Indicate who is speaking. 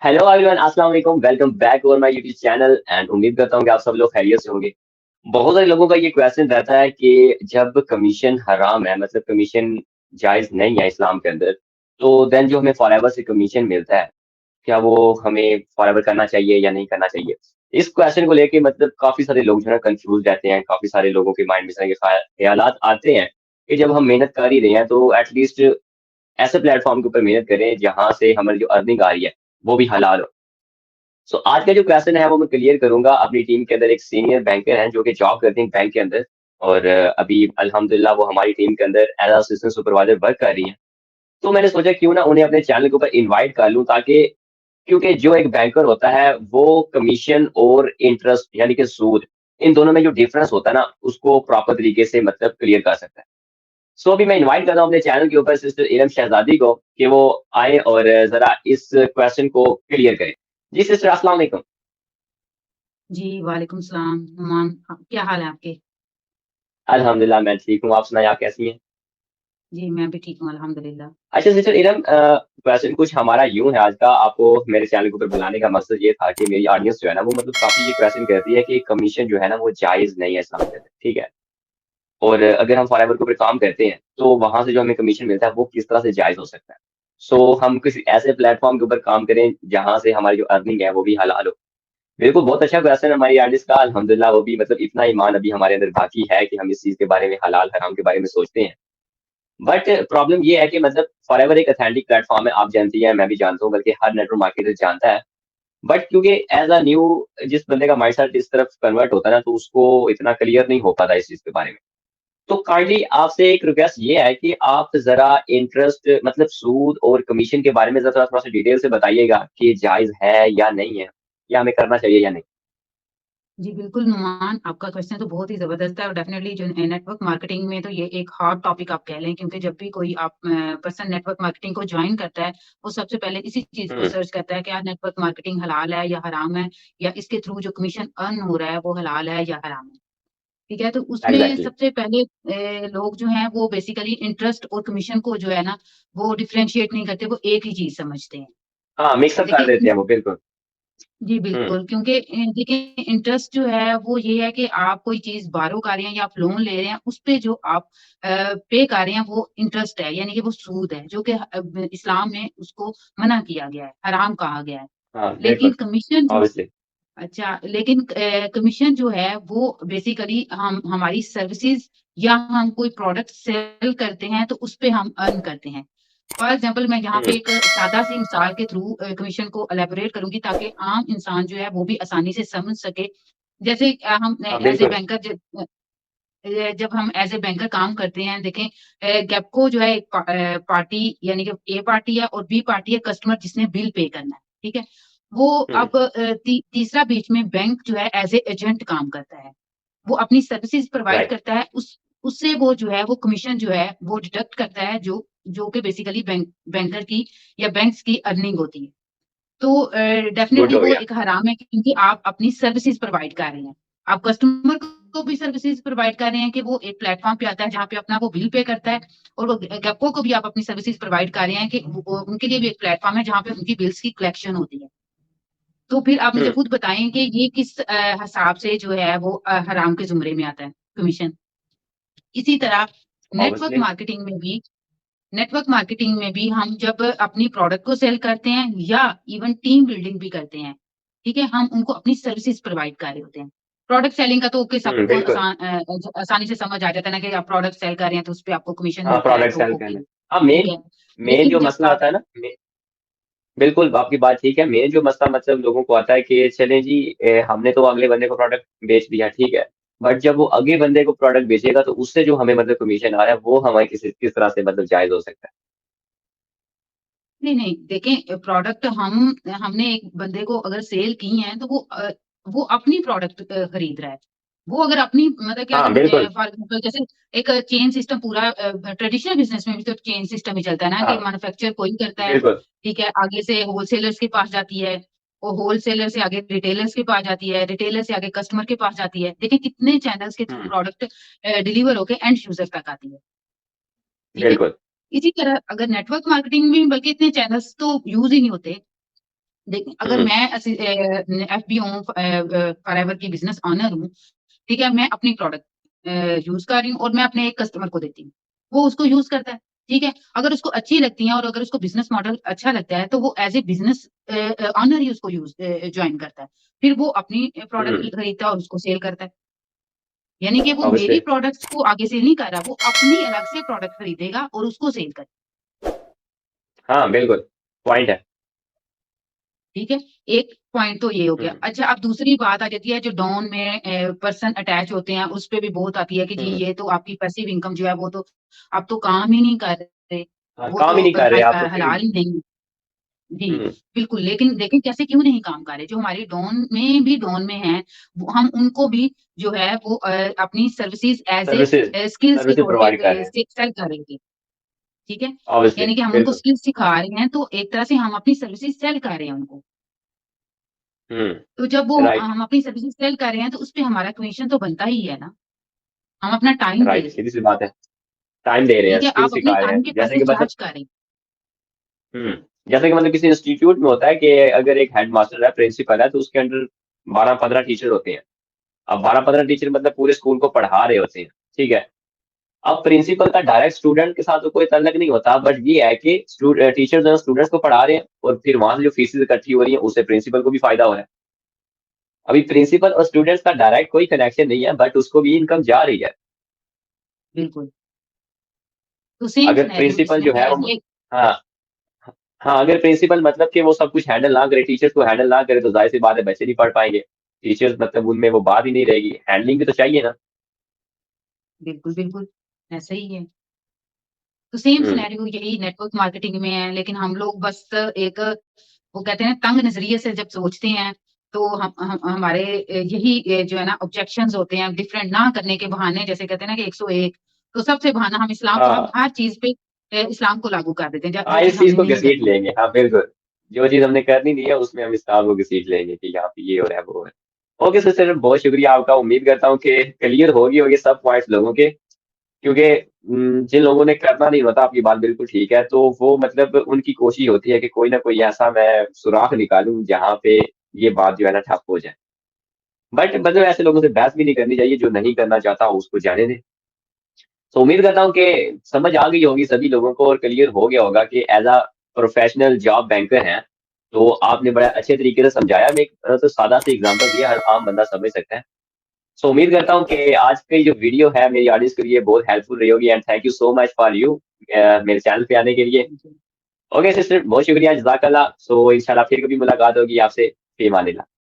Speaker 1: Hello everyone, अस्सलाम वालेकुम। Welcome back over my YouTube channel and उम्मीद करता हूँ कि आप सब लोग खैरियत से होंगे। बहुत सारे लोगों का ये क्वेश्चन रहता है कि जब कमीशन हराम है, मतलब कमीशन जायज नहीं है इस्लाम के अंदर, तो देन जो हमें फॉरएवर से कमीशन मिलता है, क्या वो हमें फॉरएवर करना चाहिए या नहीं करना चाहिए? इस क्वेश्चन को लेके मतलब काफी सारे लोग जो है कंफ्यूज रहते हैं। काफी सारे लोगों के माइंड में इस तरह के ख्यालात आते हैं कि जब हम मेहनत कर ही रहे हैं तो एटलीस्ट ऐसे प्लेटफॉर्म के ऊपर मेहनत करें जहां से हमारी जो अर्निंग आ रही है वो भी हलाल हो। सो आज का जो क्वेश्चन है वो मैं क्लियर करूंगा। अपनी टीम के अंदर एक सीनियर बैंकर हैं जो कि जॉब करते हैं बैंक के अंदर, और अभी अल्हम्दुलिल्लाह वो हमारी टीम के अंदर एज असिस्टेंट सुपरवाइजर वर्क कर रही हैं। तो मैंने सोचा क्यों ना उन्हें अपने चैनल के ऊपर इनवाइट कर लूं, ताकि क्योंकि जो एक बैंकर होता है वो कमीशन और इंटरेस्ट यानी कि सूद, इन दोनों में जो डिफरेंस होता है ना उसको प्रॉपर तरीके से मतलब क्लियर कर सकता है। सो अभी मैं इनवाइट कर रहा हूँ अपने चैनल के ऊपर सिस्टर इरम शहजादी को कि वो आए और जरा इस क्वेश्चन को क्लियर करें। जी सिस्टर, अस्सलाम वालेकुम।
Speaker 2: जी, वालेकुम सलाम। नुमान, क्या हाल है आपके?
Speaker 1: अल्हम्दुलिल्लाह मैं ठीक हूँ, आप सुनाइए आप कैसी हैं?
Speaker 2: जी, मैं भी ठीक हूँ अल्हम्दुलिल्लाह।
Speaker 1: अच्छा सिस्टर इरम, क्वेश्चन कुछ हमारा यूं है, आज का आपको मेरे चैनल के ऊपर बुलाने का मकसद ये था कि मेरी ऑडियंस जो है ना वो मतलब काफी ये क्वेश्चन करती है कि कमीशन जो है ना वो जायज नहीं है इस्लाम के अंदर, ठीक है? और अगर हम फॉरएवर के ऊपर काम करते हैं तो वहां से जो हमें कमीशन मिलता है वो किस तरह से जायज हो सकता है? सो हम किसी ऐसे प्लेटफॉर्म के ऊपर काम करें जहां से हमारी जो अर्निंग है वो भी हलाल हो। बिल्कुल, बहुत अच्छा क्वेश्चन है हमारी आर्टिस्ट का। अल्हम्दुलिल्लाह वो भी मतलब इतना ईमान अभी हमारे अंदर बाकी है कि हम इस चीज के बारे में, हलाल हराम के बारे में सोचते हैं। बट प्रॉब्लम ये है कि मतलब फॉरएवर एक ऑथेंटिक प्लेटफॉर्म है, आप जानती हैं, मैं भी जानता हूँ, बल्कि हर नेटवर्क मार्केटर जानता है। बट क्योंकि एज अ न्यू जिस बंदे का माइंडसेट इस तरफ कन्वर्ट होता है ना, तो उसको इतना क्लियर नहीं हो पाता इस चीज के बारे में। तो काइंडली आपसे एक रिक्वेस्ट ये है कि आप जरा इंटरेस्ट मतलब सूद और कमीशन के बारे में जरा थोड़ा सा डिटेल से बताइएगा कि जायज है या नहीं है, या हमें करना चाहिए या नहीं।
Speaker 2: जी, बिल्कुल नुमान, आपका क्वेश्चन तो बहुत ही ज़बरदस्त है और डेफ़िनेटली जो नेटवर्क मार्केटिंग में तो ये एक हॉट टॉपिक आप कह लें, क्योंकि जब भी कोई आप पर्सन नेटवर्क मार्केटिंग को जॉइन करता है, वो सबसे पहले इसी चीज़ को
Speaker 1: हम्म।
Speaker 2: सर्च करता है कि यार नेटवर्क मार्केटिंग हलाल है या हराम है, या इसके थ्रू जो कमीशन अर्न हो रहा है वो हलाल है या हराम है। ठीक है? तो उसमें
Speaker 1: एग्जैक्टली।
Speaker 2: सबसे पहले लोग जो हैं वो बेसिकली इंटरेस्ट और कमीशन को जो है ना, वो डिफरेंशिएट नहीं करते, वो एक ही चीज़ समझते हैं।
Speaker 1: हाँ, मिक्सअप कर देते
Speaker 2: देखिए,
Speaker 1: हैं वो, बिल्कुल।
Speaker 2: जी,
Speaker 1: हम्म।
Speaker 2: बिल्कुल, क्योंकि देखिए इंटरेस्ट जो है वो ये है कि आप कोई चीज़ बोरो कर रहे हैं या आप लोन ले रहे हैं, उसपे जो आप पे कर रहे हैं वो इंटरेस्ट है, यानी कि वो सूद है, जो कि इस्लाम में उसको मना किया गया है, हराम कहा गया है।
Speaker 1: हाँ
Speaker 2: लेकिन
Speaker 1: बिल्कुल।
Speaker 2: कमीशन जो
Speaker 1: ऑब्वियसली।
Speaker 2: अच्छा, लेकिन कमीशन जो है वो बेसिकली हम हमारी सर्विसेज़ या हम कोई प्रोडक्ट सेल करते हैं तो उसपे हम अर्न करते हैं। फॉर एग्ज़ाम्पल मैं यहाँ पे
Speaker 1: हम्म।
Speaker 2: एक सादा सी मिसाल के थ्रू कमीशन को एलैबोरेट करूँगी ताकि आम इंसान जो है वो भी आसानी से समझ सके। जैसे हम
Speaker 1: हाँ
Speaker 2: एज़ ए
Speaker 1: बिल्कुल।
Speaker 2: बैंकर जब हम एज़ ए बैंकर काम करते हैं, देखें गैपको जो है एक पार्टी, यानी कि ए पार्टी है और बी पार्टी है कस्टमर जिसने बिल पे करना है, ठीक है? वो
Speaker 1: हम्म।
Speaker 2: अब तीसरा बीच में बैंक जो है एज़ ए एजेंट काम करता है। वो अपनी सर्विसेज़ प्रोवाइड
Speaker 1: राइट।
Speaker 2: करता है, उससे वो जो है वो कमीशन जो है वो डिडक्ट करता है, जो जो कि बेसिकली बैंकर की या बैंक्स की अर्निंग होती है। तो
Speaker 1: गुड
Speaker 2: डेफिनिटली
Speaker 1: हो
Speaker 2: वो
Speaker 1: गया।
Speaker 2: एक हराम है, क्योंकि आप अपनी सर्विसेज़ प्रोवाइड कर रहे हैं। आप कस्टमर को भी सर्विसेज़ प्रोवाइड कर रहे हैं कि वो एक प्लेटफ़ॉर्म पे आता है जहाँ पे अपना वो बिल पे करता है, और वो गैपको को भी आप अपनी सर्विसेज़ प्रोवाइड कर रहे हैं कि वो उनके लिए भी एक प्लेटफ़ॉर्म है जहाँ पे उनकी बिल्स की कलेक्शन होती है। तो फिर आप मुझे
Speaker 1: हम्म।
Speaker 2: खुद बताएँ कि ये किस हिसाब से जो है वो हराम के ज़ुमरे में आता है, कमीशन। इसी तरह नेटवर्क
Speaker 1: ऑब्वियसली।
Speaker 2: मार्केटिंग में भी हम जब अपनी प्रोडक्ट को सेल करते हैं या इवन टीम बिल्डिंग भी करते हैं, ठीक है? हम उनको अपनी सर्विसेज़ प्रोवाइड कर रहे होते हैं। प्रोडक्ट सेलिंग का तो ओके, सबको
Speaker 1: बिल्कुल।
Speaker 2: आसानी से समझ आ जाता है ना कि आप प्रोडक्ट सेल कर रहे हैं तो उसपे आपको कमीशन
Speaker 1: हाँ,
Speaker 2: मिलता है,
Speaker 1: प्रोडक्ट
Speaker 2: तो
Speaker 1: सेल
Speaker 2: ओके,
Speaker 1: करना। हाँ,
Speaker 2: ठीक
Speaker 1: मेन
Speaker 2: है।
Speaker 1: मेन
Speaker 2: लेकिन
Speaker 1: जो
Speaker 2: जब
Speaker 1: मसला
Speaker 2: आप
Speaker 1: आता है ना, बिल्कुल आपकी बात ठीक है। मेन जो मसला मतलब लोगों को आता है कि चलें जी, हमने तो अगले बंदे को प्रोडक्ट बेच दिया, ठीक है। बट जब वो अगले बंदे को प्रोडक्ट बेचेगा तो उससे जो हमें मतलब कमीशन आ रहा है वो हमारे किस तरह से मतलब जायज हो सकता है?
Speaker 2: नहीं, नहीं, देखें प्रोडक्ट हमने एक बंदे को अगर सेल की हैं तो वो अपनी प्रोडक्ट खरीद रहा है। वो अगर अपनी मतलब क्या
Speaker 1: हाँ
Speaker 2: कहते
Speaker 1: बिल्कुल।
Speaker 2: फॉर एग्ज़ाम्पल जैसे एक चेन सिस्टम पूरा ट्रेडिशनल बिज़नेस में भी तो चेन सिस्टम ही चलता है ना, कि
Speaker 1: हाँ
Speaker 2: मैन्युफैक्चर कोई करता है,
Speaker 1: बिल्कुल।
Speaker 2: ठीक है? आगे से होलसेलर्स के पास जाती है, वो होलसेलर से आगे रिटेलर्स के पास जाती है, रिटेलर से आगे कस्टमर के पास जाती है। देखिए कितने चैनल्स के थ्रू
Speaker 1: हम्म।
Speaker 2: प्रोडक्ट डिलीवर होके एंड यूज़र तक आती है, ठीक है?
Speaker 1: बिल्कुल।
Speaker 2: इसी तरह अगर नेटवर्क मार्केटिंग में बल्कि इतने चैनल्स तो यूज़ ही नहीं होते। देखिए, अगर
Speaker 1: हम्म।
Speaker 2: मैं एफबीओ फॉरएवर की बिजनेस ऑनर हूँ, ठीक है, मैं अपनी प्रोडक्ट यूज कर रही हूँ और मैं अपने एक कस्टमर को देती हूँ, वो उसको यूज करता है, ठीक है। अगर उसको अच्छी लगती है और अगर उसको बिजनेस मॉडल अच्छा लगता है, तो वो एज ए बिजनेस ऑनर ही उसको यूज ज्वाइन करता है। फिर वो अपनी प्रोडक्ट
Speaker 1: हम्म।
Speaker 2: खरीदता है और उसको सेल करता है। यानी कि वो मेरी
Speaker 1: ऑब्वियसली।
Speaker 2: प्रोडक्ट्स को आगे सेल नहीं कर रहा, वो अपनी अलग से प्रोडक्ट खरीदेगा और उसको सेल कर।
Speaker 1: हाँ, बिल्कुल, पॉइंट है।
Speaker 2: ठीक है, एक पॉइंट तो ये हो गया।
Speaker 1: हम्म।
Speaker 2: अच्छा, अब दूसरी बात आ जाती है जो डॉन में पर्सन अटैच होते हैं, उस पे भी बहुत आती है कि जी
Speaker 1: हम्म।
Speaker 2: ये तो आपकी पैसिव इनकम जो है वो तो अब तो काम ही नहीं कर रहे,
Speaker 1: हाँ,
Speaker 2: वो
Speaker 1: काम
Speaker 2: तो
Speaker 1: ही नहीं कर रहे आप तो फिर।
Speaker 2: हलाल ही नहीं। जी,
Speaker 1: हम्म।
Speaker 2: बिल्कुल। लेकिन देखें कैसे क्यों नहीं काम कर रहे, जो हमारी डॉन में है, वो हम उनको भी जो है वो अपनी सर्विसेज एज
Speaker 1: सर्विसेज
Speaker 2: ए स्किल्स के
Speaker 1: सर्विसेज
Speaker 2: तौर
Speaker 1: प्रोवाइड कर
Speaker 2: पे
Speaker 1: रहे हैं।
Speaker 2: सेल करेंगे। ठीक है,
Speaker 1: ऑब्वियसली,
Speaker 2: यानी कि हम उनको
Speaker 1: बिल्कुल।
Speaker 2: स्किल्स सिखा रहे हैं, तो एक तरह से हम अपनी सर्विसेज सेल कर रहे हैं उनको। तो जब वो
Speaker 1: राइट।
Speaker 2: हम अपनी सर्विसेज सेल कर रहे हैं, तो उसपे हमारा कमीशन तो बनता ही है ना। हम अपना टाइम दे
Speaker 1: राइट,
Speaker 2: रहे हैं,
Speaker 1: सीधी सी बात है। टाइम दे रहे हैं,
Speaker 2: ठीक है,
Speaker 1: स्किल
Speaker 2: आप अपने
Speaker 1: सिखा रहे
Speaker 2: टाइम
Speaker 1: हैं,
Speaker 2: के
Speaker 1: जैसे
Speaker 2: पैसे
Speaker 1: कि मतलब
Speaker 2: चार्ज कर रहे हैं।
Speaker 1: हम्म, जैसे कि मतलब किसी इंस्टीट्यूट में होता है कि अगर एक हेडमास्टर है, प्रिंसिपल है, तो उसके अंडर 12-15 टीचर होते हैं। अब 12-15 टीचर मतलब पूरे स्कूल को पढ़ा रहे होते हैं, ठीक है। अब प्रिंसिपल का डायरेक्ट स्टूडेंट के साथ तो कोई ताल्लुक नहीं होता, बट ये है कि टीचर जो स्टूडेंट्स को पढ़ा रहे हैं और फिर वहां से जो फीसेज इकट्ठी हो रही है उससे प्रिंसिपल को भी फायदा हो रहा है। अभी प्रिंसिपल और स्टूडेंट्स का डायरेक्ट कोई कनेक्शन नहीं है, बट उसको भी इनकम जा रही है।
Speaker 2: बिल्कुल, तो सेम
Speaker 1: अगर
Speaker 2: सिनेरियो
Speaker 1: प्रिंसिपल
Speaker 2: इसमें
Speaker 1: जो है
Speaker 2: है
Speaker 1: वो
Speaker 2: ये।
Speaker 1: हाँ, हाँ, अगर प्रिंसिपल मतलब कि वो सब कुछ हैंडल ना करे, टीचर्स को हैंडल ना करे, तो जाहिर सी बात है बच्चे नहीं पढ़ पाएंगे। टीचर्स मतलब उनमें वो बात ही नहीं रहेगी, हैंडलिंग भी तो चाहिए ना।
Speaker 2: बिल्कुल, बिल्कुल, ऐसा ही है। तो सेम
Speaker 1: हम्म।
Speaker 2: सिनेरियो यही नेटवर्क मार्केटिंग में है, लेकिन हम लोग बस एक वो कहते हैं तंग नजरिए से जब सोचते हैं, तो हम हमारे यही जो है ना ऑब्जेक्शंस होते हैं डिफरेंट ना करने के बहाने, जैसे कहते हैं ना कि 101। तो सबसे बहाना हम इस्लाम को, हम
Speaker 1: हाँ,
Speaker 2: हर चीज पे इस्लाम को लागू कर देते हैं, जो
Speaker 1: हाँ,
Speaker 2: चीज
Speaker 1: इस चीज
Speaker 2: हमने
Speaker 1: को
Speaker 2: नहीं
Speaker 1: घसीट
Speaker 2: करनी।
Speaker 1: लेंगे, हाँ बिल्कुल। जो चीज हमने करनी नहीं है उसमें हम इस्लाम को घसीट लेंगे कि यहाँ पे ये हो रहा है वो है। ओके सिस्टर, बहुत शुक्रिया आपका। उम्मीद करता हूँ कि क्लियर होगी सब पॉइंट्स लोगों के। क्योंकि जिन लोगों ने करना नहीं होता, आपकी बात बिल्कुल ठीक है, तो वो मतलब उनकी कोशिश होती है कि कोई ना कोई ऐसा मैं सुराख निकालूं जहां पे ये बात जो है ना ठप हो जाए। बट मतलब ऐसे लोगों से बहस भी नहीं करनी चाहिए, जो नहीं करना चाहता उसको जाने दे। तो उम्मीद करता हूँ कि समझ आ गई होगी सभी लोगों को और क्लियर हो गया होगा कि as a professional job banker हैं। तो आपने बड़ा अच्छे तरीके से समझाया, मैं एक तो सादा सी एग्जांपल दिया, हर आम बंदा समझ सकता है। सो उम्मीद करता हूँ कि आज की जो वीडियो है मेरी ऑडियंस के लिए बहुत हेल्पफुल रही होगी, and thank you so much for you मेरे चैनल पे आने के लिए। ओके सिस्टर, बहुत शुक्रिया, जज़ाकल्लाह। सो इंशाल्लाह फिर कभी मुलाकात होगी आपसे। फी अमानिल्लाह।